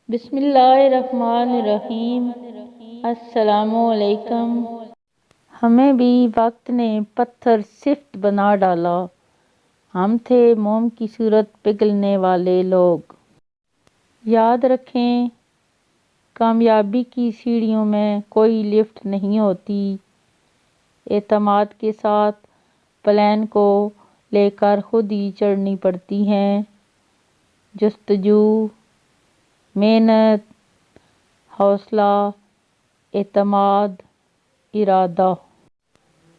بسم اللہ الرحمن الرحیم۔ السلام علیکم۔ ہمیں بھی وقت نے پتھر سفت بنا ڈالا، ہم تھے موم کی صورت پگھلنے والے لوگ۔ یاد رکھیں، کامیابی کی سیڑھیوں میں کوئی لفٹ نہیں ہوتی، اعتماد کے ساتھ پلین کو لے کر خود ہی چڑھنی پڑتی ہیں۔ جستجو، محنت، حوصلہ، اعتماد، ارادہ۔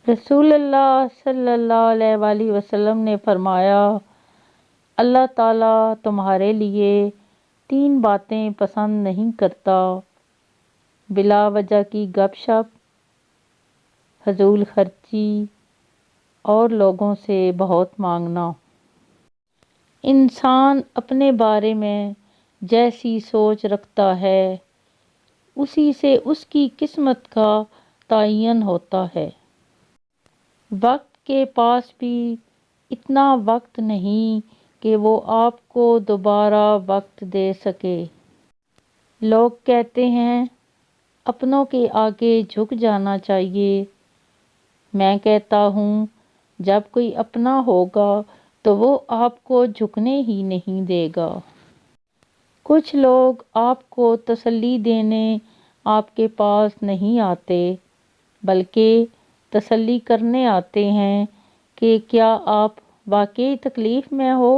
رسول اللہ صلی اللہ علیہ وآلہ وسلم نے فرمایا، اللہ تعالیٰ تمہارے لیے 3 باتیں پسند نہیں کرتا: بلا وجہ کی گپ شپ، فضول خرچی اور لوگوں سے بہت مانگنا۔ انسان اپنے بارے میں جیسی سوچ رکھتا ہے، اسی سے اس کی قسمت کا تعین ہوتا ہے۔ وقت کے پاس بھی اتنا وقت نہیں کہ وہ آپ کو دوبارہ وقت دے سکے۔ لوگ کہتے ہیں اپنوں کے آگے جھک جانا چاہیے، میں کہتا ہوں جب کوئی اپنا ہوگا تو وہ آپ کو جھکنے ہی نہیں دے گا۔ کچھ لوگ آپ کو تسلی دینے آپ کے پاس نہیں آتے، بلکہ تسلی کرنے آتے ہیں کہ کیا آپ واقعی تکلیف میں ہو۔